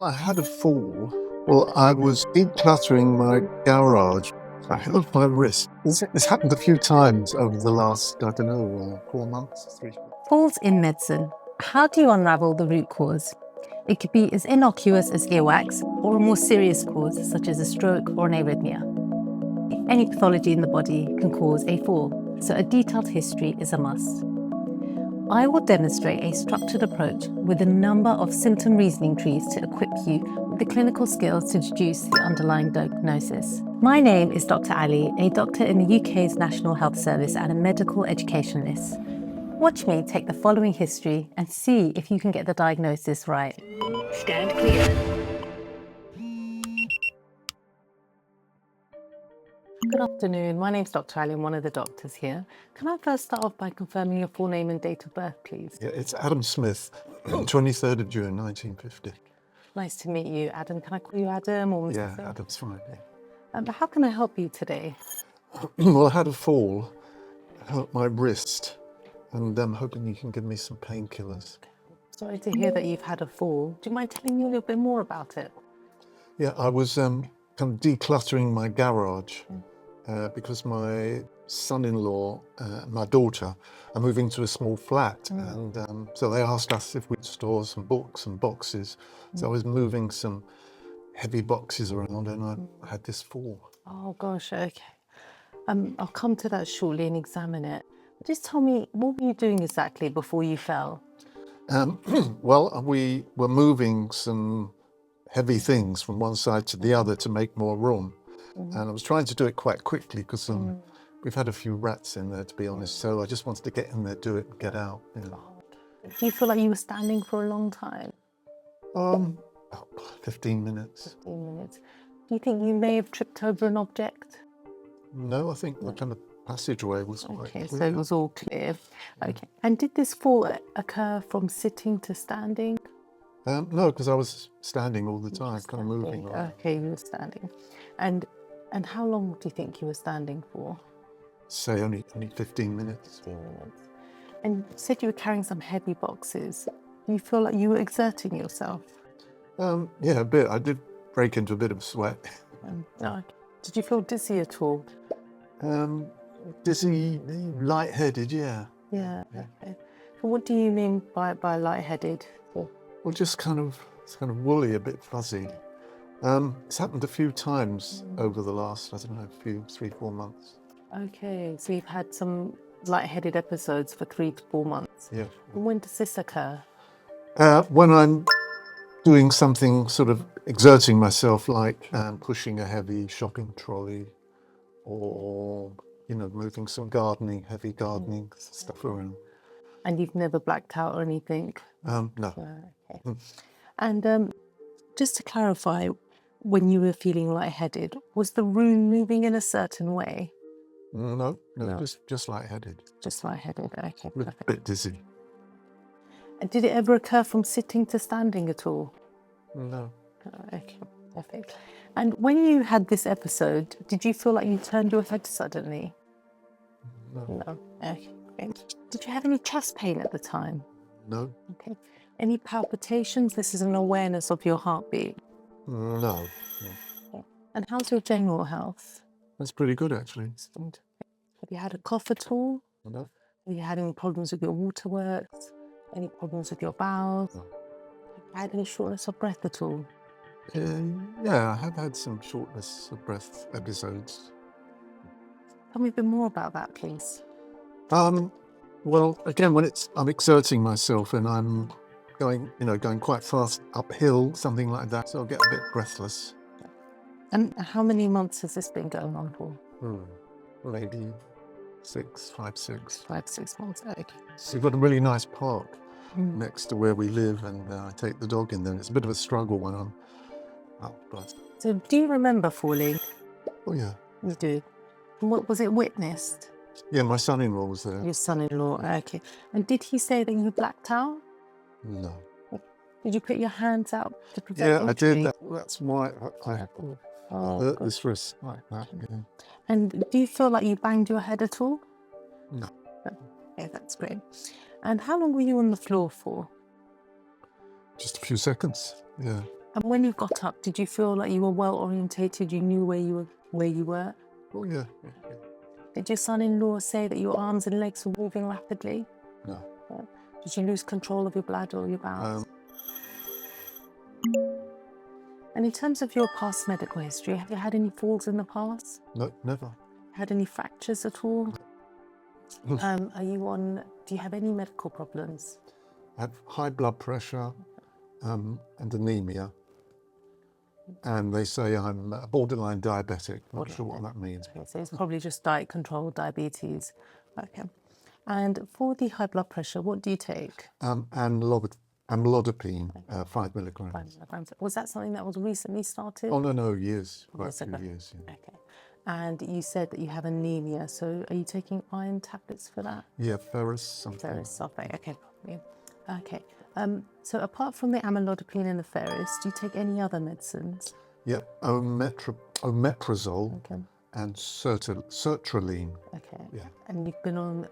I had a fall. Well, I was decluttering my garage. I hurt my wrist. This happened a few times over the last, 4 months, 3. Falls in medicine. How do you unravel the root cause? It could be as innocuous as earwax or a more serious cause such as a stroke or an arrhythmia. Any pathology in the body can cause a fall, so a detailed history is a must. I will demonstrate a structured approach with a number of symptom reasoning trees to equip you with the clinical skills to deduce the underlying diagnosis. My name is Dr. Ali, a doctor in the UK's National Health Service and a medical educationalist. Watch me take the following history and see if you can get the diagnosis right. Stand clear. Good afternoon. My name's Dr. Ali. I'm one of the doctors here. Can I first start off by confirming your full name and date of birth, please? Yeah, it's Adam Smith, 23rd of June, 1950. Nice to meet you, Adam. Can I call you Adam or Mr. Yeah, Smith? Adam's fine. How can I help you today? Well, I had a fall, hurt my wrist, and I'm hoping you can give me some painkillers. Sorry to hear that you've had a fall. Do you mind telling me a little bit more about it? Yeah, I was kind of decluttering my garage because my son-in-law and my daughter are moving to a small flat, and so they asked us if we'd store some books and boxes. So I was moving some heavy boxes around, and I had this fall. Oh gosh, okay. I'll come to that shortly and examine it. Just tell me, what were you doing exactly before you fell? Well, we were moving some heavy things from one side to the other to make more room. And I was trying to do it quite quickly because we've had a few rats in there, to be honest. So I just wanted to get in there, do it, and get out. You know. Do you feel like you were standing for a long time? About 15 minutes. 15 minutes. Do you think you may have tripped over an object? No, I think the kind of passageway was quite Okay, clear. so it was all clear. Okay. And did this fall occur from sitting to standing? No, because I was standing all the time, kind of moving. Okay, you were standing. And how long do you think you were standing for? Say only 15 minutes. 15 minutes. And you said you were carrying some heavy boxes. Do you feel like you were exerting yourself? Yeah, a bit. I did break into a bit of sweat. Okay. Did you feel dizzy at all? Dizzy, lightheaded, yeah. Yeah. Okay. So what do you mean by lightheaded? Well, just it's kind of woolly, a bit fuzzy. It's happened a few times over the last, 3, 4 months. Okay, so you've had some lightheaded episodes for 3 to 4 months. Yeah. And when does this occur? When I'm doing something, sort of exerting myself, like pushing a heavy shopping trolley, or moving some heavy gardening stuff around. And you've never blacked out or anything? No. Okay. And just to clarify, when you were feeling lightheaded, was the room moving in a certain way? No, just lightheaded. Just lightheaded, okay, A perfect. bit dizzy. And did it ever occur from sitting to standing at all? No. Okay, perfect. And when you had this episode, did you feel like you turned your head suddenly? No. Okay, great. Did you have any chest pain at the time? No. Okay. Any palpitations? This is an awareness of your heartbeat. No. Okay. And how's your general health? That's pretty good, actually. Excellent. Have you had a cough at all? No. Have you had any problems with your waterworks? Any problems with your bowels? No. Have you had any shortness of breath at all? Yeah, I have had some shortness of breath episodes. Tell me a bit more about that, please. Well, again, when I'm exerting myself and I'm going quite fast uphill, something like that, so I'll get a bit breathless. And how many months has this been going on for? Maybe 5, 6. 5, 6 months. Okay. So we've got a really nice park next to where we live, and I take the dog in there. It's a bit of a struggle when I'm out. But So do you remember falling? oh yeah. You do. And what was it witnessed? Yeah, my son-in-law was there. Your son-in-law, okay. And did he say that you blacked out? No. Did you put your hands out to prevent Yeah, injury? I did. That's why I hurt this wrist like that. Yeah. And do you feel like you banged your head at all? No. Okay, that's great. And how long were you on the floor for? Just a few seconds. Yeah. And when you got up, did you feel like you were well orientated? You knew where you were? Oh, yeah. Did your son-in-law say that your arms and legs were moving rapidly? No. Yeah. Did you lose control of your bladder or your bowels? And in terms of your past medical history, have you had any falls in the past? No, never. Had any fractures at all? Do you have any medical problems? I have high blood pressure and anemia. And they say I'm borderline diabetic. Not sure what that means. Okay, so it's probably just diet control, diabetes. Okay. And for the high blood pressure, what do you take? Amlodipine, 5 milligrams. 5 milligrams. Was that something that was recently started? Oh, no, years. Quite Years a few ago. years. Yeah. Okay. And you said that you have anemia, so are you taking iron tablets for that? Yeah, ferrous something. Ferrous sulfate, okay. Yeah. Okay. So apart from the amlodipine and the ferrous, do you take any other medicines? Yeah, omeprazole Okay. and sertraline. Okay. Yeah. And you've been on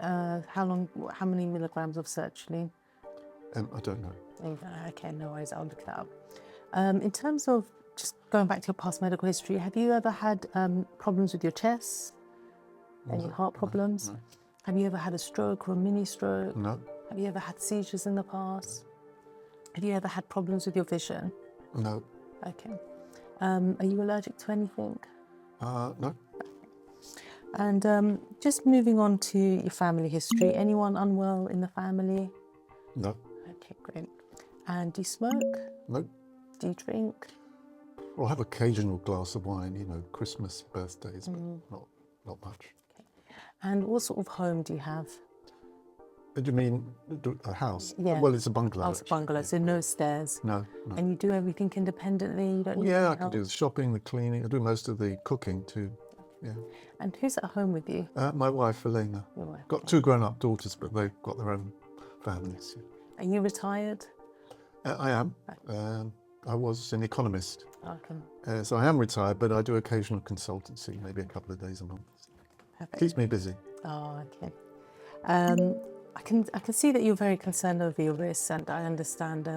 how many milligrams of sertraline? I don't know. Okay, no worries, I'll look that up. In terms of just going back to your past medical history, have you ever had problems with your chest? Any heart problems? No. Have you ever had a stroke or a mini stroke? No. Have you ever had seizures in the past? Have you ever had problems with your vision? No. Okay. Are you allergic to anything? No. And just moving on to your family history, anyone unwell in the family? No. Okay, great. And do you smoke? No. Do you drink? I'll have occasional glass of wine, Christmas, birthdays, but not much. Okay. And what sort of home do you have? Do you mean a house? Yeah. Well, it's a bungalow. Oh, it's a bungalow, so no stairs. No. And you do everything independently? You don't need Yeah, any I can help? do the shopping, the cleaning. I do most of the cooking too. Yeah. And who's at home with you? My wife, Elena. Your wife. Got 2 grown-up daughters, but they've got their own families. Are you retired? I am. I was an economist. Okay. So I am retired, but I do occasional consultancy, maybe a couple of days a month. Perfect. Keeps me busy. Oh, okay. I can see that you're very concerned over your wrists, and I understand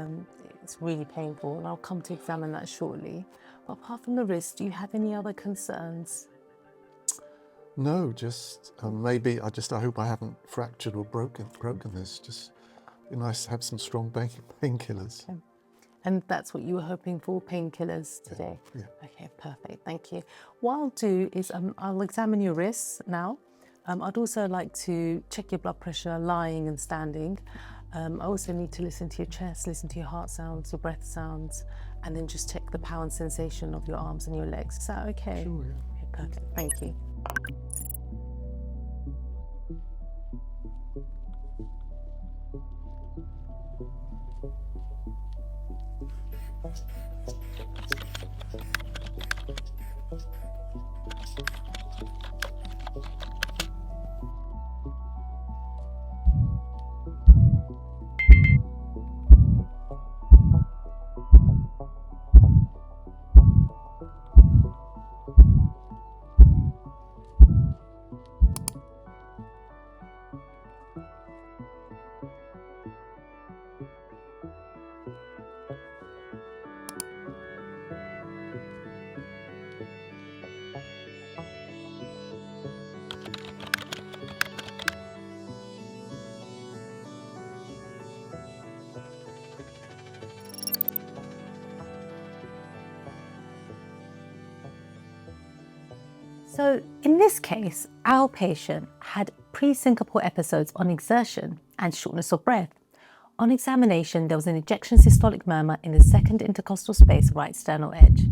it's really painful, and I'll come to examine that shortly. But apart from the wrist, do you have any other concerns? No, just maybe I hope I haven't fractured or broken this. Just be nice to have some strong painkillers. Okay. And that's what you were hoping for, painkillers today? Yeah. Okay, perfect, thank you. What I'll do is I'll examine your wrists now. I'd also like to check your blood pressure lying and standing. I also need to listen to your chest, listen to your heart sounds, your breath sounds, and then just check the power and sensation of your arms and your legs. Is that okay? Sure, yeah. Okay, perfect, thank you. So in this case, our patient had pre-syncopal episodes on exertion and shortness of breath. On examination, there was an ejection systolic murmur in the second intercostal space, right sternal edge.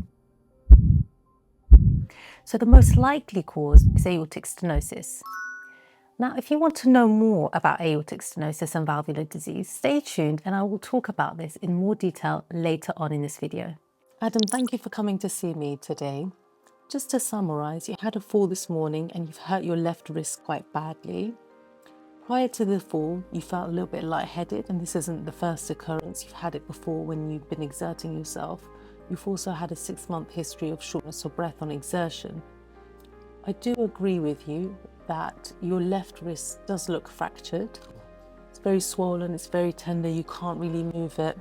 So the most likely cause is aortic stenosis. Now, if you want to know more about aortic stenosis and valvular disease, stay tuned and I will talk about this in more detail later on in this video. Adam, thank you for coming to see me today. Just to summarise, you had a fall this morning and you've hurt your left wrist quite badly. Prior to the fall, you felt a little bit lightheaded, and this isn't the first occurrence. You've had it before when you've been exerting yourself. You've also had a 6-month history of shortness of breath on exertion. I do agree with you that your left wrist does look fractured. It's very swollen, it's very tender, you can't really move it.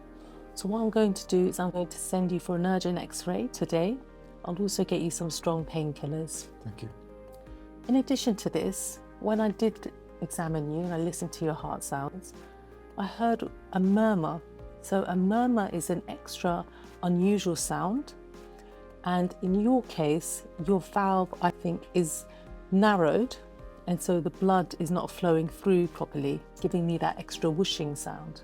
So what I'm going to do is I'm going to send you for an urgent x-ray today. I'll also get you some strong painkillers. Thank you. In addition to this, when I did examine you and I listened to your heart sounds, I heard a murmur. So a murmur is an extra unusual sound. And in your case, your valve, I think, is narrowed. And so the blood is not flowing through properly, giving me that extra whooshing sound.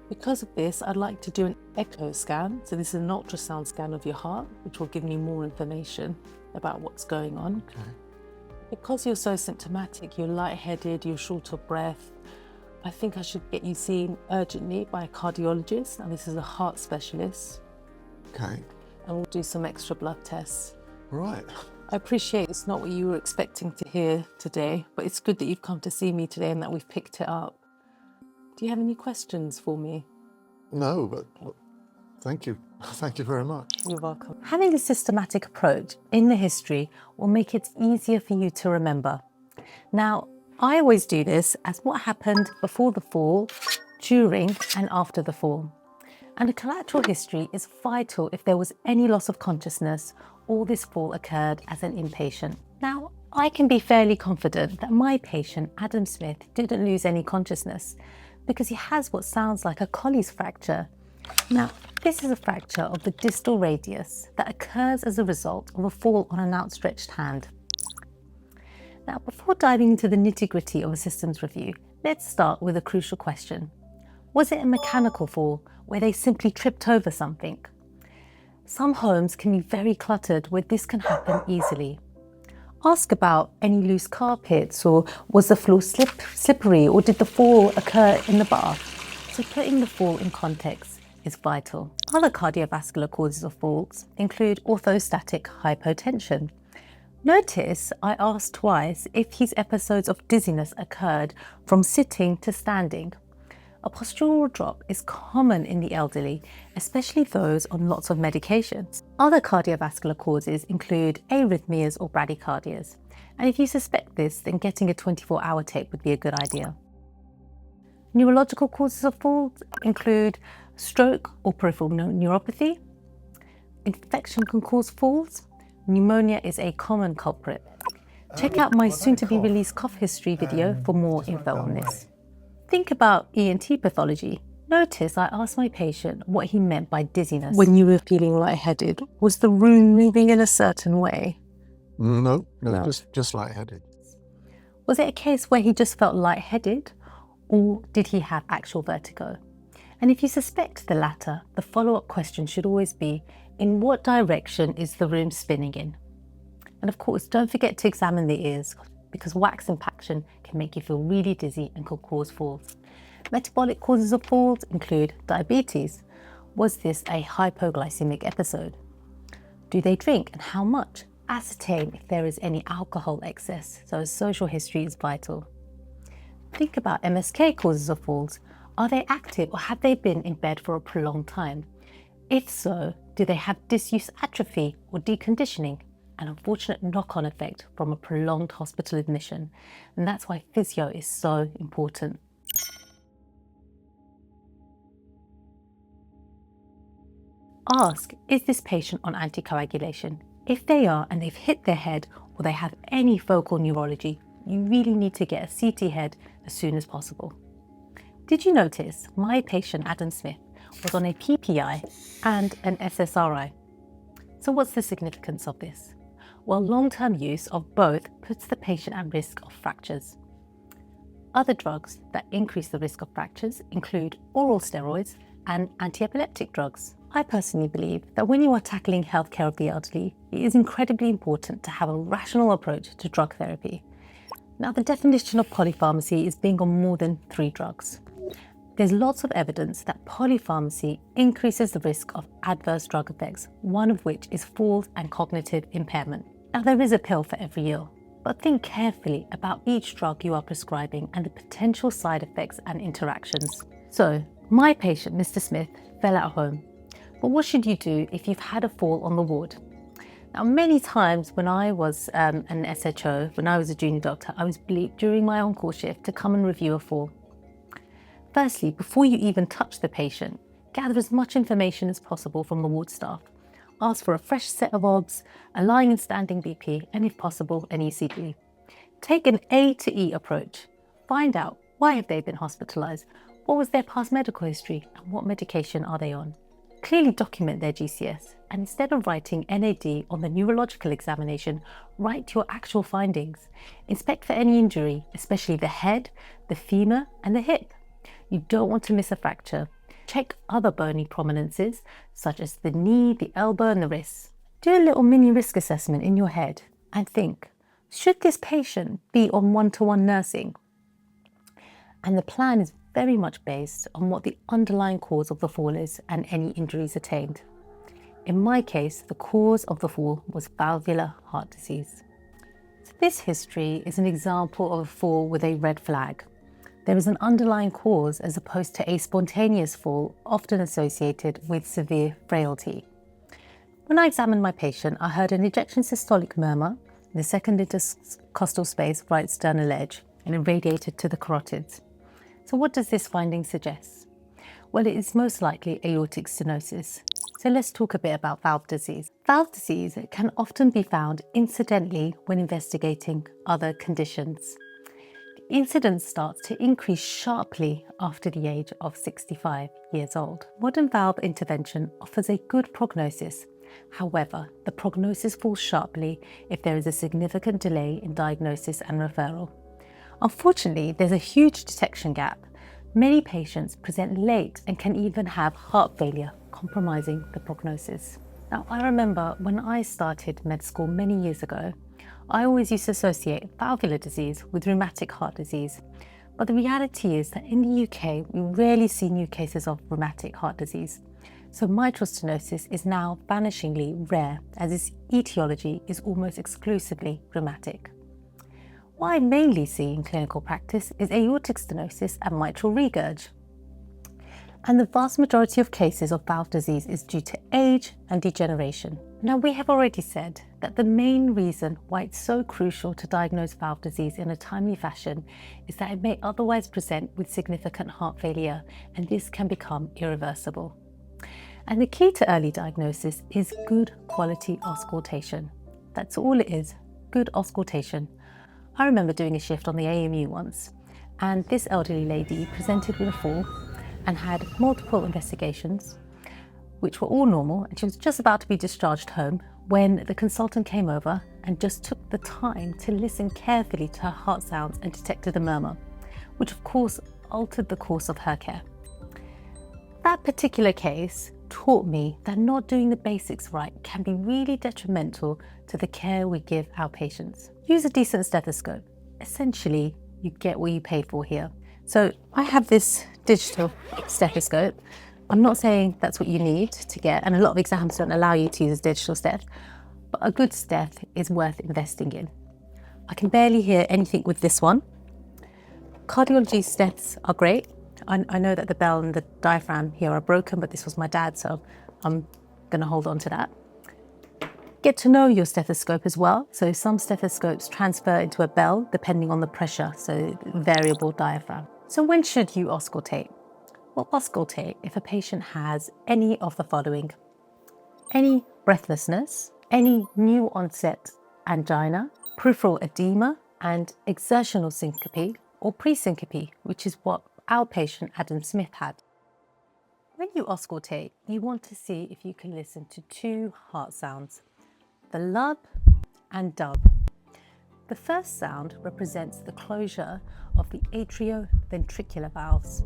Because of this, I'd like to do an echo scan. So this is an ultrasound scan of your heart, which will give me more information about what's going on. Okay. Because you're so symptomatic, you're lightheaded, you're short of breath, I think I should get you seen urgently by a cardiologist, and this is a heart specialist. Okay. And we'll do some extra blood tests. Right. I appreciate it's not what you were expecting to hear today, but it's good that you've come to see me today and that we've picked it up. Do you have any questions for me? No, but thank you. Thank you very much. You're welcome. Having a systematic approach in the history will make it easier for you to remember. Now, I always do this as what happened before the fall, during and after the fall. And a collateral history is vital if there was any loss of consciousness or this fall occurred as an inpatient. Now, I can be fairly confident that my patient, Adam Smith, didn't lose any consciousness because he has what sounds like a Colles fracture. Now, this is a fracture of the distal radius that occurs as a result of a fall on an outstretched hand. Now, before diving into the nitty-gritty of a systems review, let's start with a crucial question. Was it a mechanical fall where they simply tripped over something? Some homes can be very cluttered where this can happen easily. Ask about any loose carpets, or was the floor slippery, or did the fall occur in the bath? So putting the fall in context is vital. Other cardiovascular causes of falls include orthostatic hypotension. Notice I asked twice if his episodes of dizziness occurred from sitting to standing. A postural drop is common in the elderly, especially those on lots of medications. Other cardiovascular causes include arrhythmias or bradycardias. And if you suspect this, then getting a 24-hour tape would be a good idea. Neurological causes of falls include stroke or peripheral neuropathy. Infection can cause falls. Pneumonia is a common culprit. Check out my soon-to-be-released cough history video for more info on this. Think about ENT pathology. Notice I asked my patient what he meant by dizziness. When you were feeling lightheaded, was the room moving in a certain way? No, just lightheaded. Was it a case where he just felt lightheaded, or did he have actual vertigo? And if you suspect the latter, the follow-up question should always be, in what direction is the room spinning in? And of course, don't forget to examine the ears, because wax impaction can make you feel really dizzy and could cause falls. Metabolic causes of falls include diabetes. Was this a hypoglycemic episode? Do they drink and how much? Ascertain if there is any alcohol excess, so a social history is vital. Think about MSK causes of falls. Are they active or have they been in bed for a prolonged time? If so, do they have disuse atrophy or deconditioning? An unfortunate knock-on effect from a prolonged hospital admission. And that's why physio is so important. Ask, is this patient on anticoagulation? If they are and they've hit their head or they have any focal neurology, you really need to get a CT head as soon as possible. Did you notice my patient Adam Smith was on a PPI and an SSRI? So what's the significance of this? Well, long-term use of both puts the patient at risk of fractures. Other drugs that increase the risk of fractures include oral steroids and anti-epileptic drugs. I personally believe that when you are tackling healthcare of the elderly, it is incredibly important to have a rational approach to drug therapy. Now, the definition of polypharmacy is being on more than 3 drugs. There's lots of evidence that polypharmacy increases the risk of adverse drug effects, one of which is falls and cognitive impairment. Now, there is a pill for every ill, but think carefully about each drug you are prescribing and the potential side effects and interactions. So, my patient, Mr. Smith, fell at home. But what should you do if you've had a fall on the ward? Now, many times when I was an SHO, when I was a junior doctor, I was bleeped during my on-call shift to come and review a fall. Firstly, before you even touch the patient, gather as much information as possible from the ward staff. Ask for a fresh set of obs, a lying and standing BP, and if possible, an ECG. Take an A to E approach. Find out why have they been hospitalised, what was their past medical history, and what medication are they on. Clearly document their GCS, and instead of writing NAD on the neurological examination, write your actual findings. Inspect for any injury, especially the head, the femur, and the hip. You don't want to miss a fracture. Check other bony prominences, such as the knee, the elbow, and the wrist. Do a little mini risk assessment in your head and think, should this patient be on one-to-one nursing? And the plan is very much based on what the underlying cause of the fall is and any injuries attained. In my case, the cause of the fall was valvular heart disease. So this history is an example of a fall with a red flag. There is an underlying cause as opposed to a spontaneous fall, often associated with severe frailty. When I examined my patient, I heard an ejection systolic murmur in the second intercostal space, right sternal edge, and it radiated to the carotids. So what does this finding suggest? Well, it is most likely aortic stenosis. So let's talk a bit about valve disease. Valve disease can often be found incidentally when investigating other conditions. The incidence starts to increase sharply after the age of 65 years old. Modern valve intervention offers a good prognosis. However, the prognosis falls sharply if there is a significant delay in diagnosis and referral. Unfortunately, there's a huge detection gap. Many patients present late and can even have heart failure, compromising the prognosis. Now, I remember when I started med school many years ago, I always used to associate valvular disease with rheumatic heart disease. But the reality is that in the UK, we rarely see new cases of rheumatic heart disease. So mitral stenosis is now vanishingly rare, as its etiology is almost exclusively rheumatic. What I mainly see in clinical practice is aortic stenosis and mitral regurg. And the vast majority of cases of valve disease is due to age and degeneration. Now, we have already said that the main reason why it's so crucial to diagnose valve disease in a timely fashion is that it may otherwise present with significant heart failure, and this can become irreversible. And the key to early diagnosis is good quality auscultation. That's all it is, good auscultation. I remember doing a shift on the AMU once, and this elderly lady presented with a fall and had multiple investigations, which were all normal, and she was just about to be discharged home when the consultant came over and just took the time to listen carefully to her heart sounds and detected a murmur, which of course altered the course of her care. That particular case taught me that not doing the basics right can be really detrimental to the care we give our patients. Use a decent stethoscope. Essentially, you get what you pay for here. So I have this digital stethoscope. I'm not saying that's what you need to get, and a lot of exams don't allow you to use a digital steth, but a good steth is worth investing in. I can barely hear anything with this one. Cardiology steths are great. I know that the bell and the diaphragm here are broken, but this was my dad, so I'm going to hold on to that. Get to know your stethoscope as well. So some stethoscopes transfer into a bell depending on the pressure, so variable diaphragm. So when should you auscultate? Well, auscultate if a patient has any of the following: any breathlessness, any new onset angina, peripheral edema, and exertional syncope or pre-syncope, which is what our patient Adam Smith had. When you auscultate, you want to see if you can listen to two heart sounds, the lub and dub. The first sound represents the closure of the atrioventricular valves.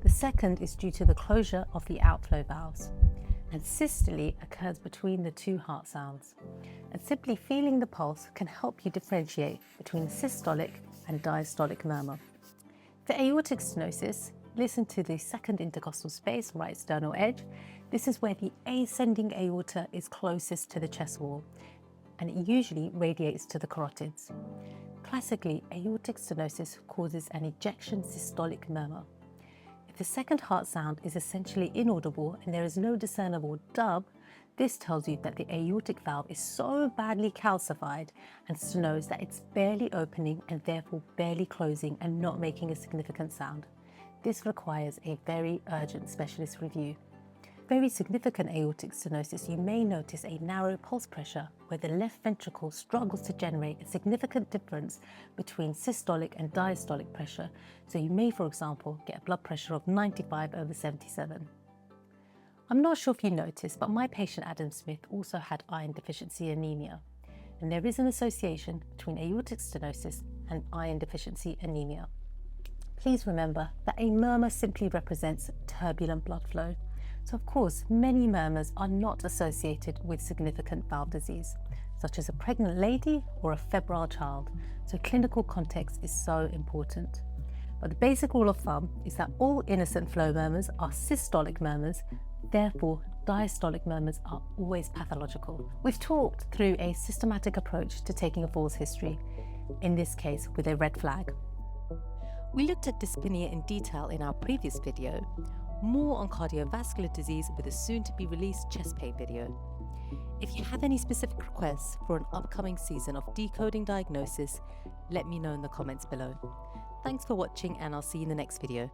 The second is due to the closure of the outflow valves. And systole occurs between the two heart sounds. And simply feeling the pulse can help you differentiate between systolic and diastolic murmur. For aortic stenosis, listen to the second intercostal space, right sternal edge. This is where the ascending aorta is closest to the chest wall, and it usually radiates to the carotids. Classically, aortic stenosis causes an ejection systolic murmur. If the second heart sound is essentially inaudible and there is no discernible dub, this tells you that the aortic valve is so badly calcified and stenosed that it's barely opening and therefore barely closing and not making a significant sound. this requires a very urgent specialist review. Very significant aortic stenosis, you may notice a narrow pulse pressure where the left ventricle struggles to generate a significant difference between systolic and diastolic pressure. So you may, for example, get a blood pressure of 95/77. I'm not sure if you noticed, but my patient Adam Smith also had iron deficiency anemia. And there is an association between aortic stenosis and iron deficiency anemia. Please remember that a murmur simply represents turbulent blood flow. So of course, many murmurs are not associated with significant valve disease, such as a pregnant lady or a febrile child. So clinical context is so important. But the basic rule of thumb is that all innocent flow murmurs are systolic murmurs, therefore diastolic murmurs are always pathological. We've talked through a systematic approach to taking a falls history, in this case with a red flag. We looked at dyspnea in detail in our previous video, more on cardiovascular disease with a soon-to-be released chest pain video. If you have any specific requests for an upcoming season of Decoding Diagnosis, let me know in the comments below. Thanks for watching, and I'll see you in the next video.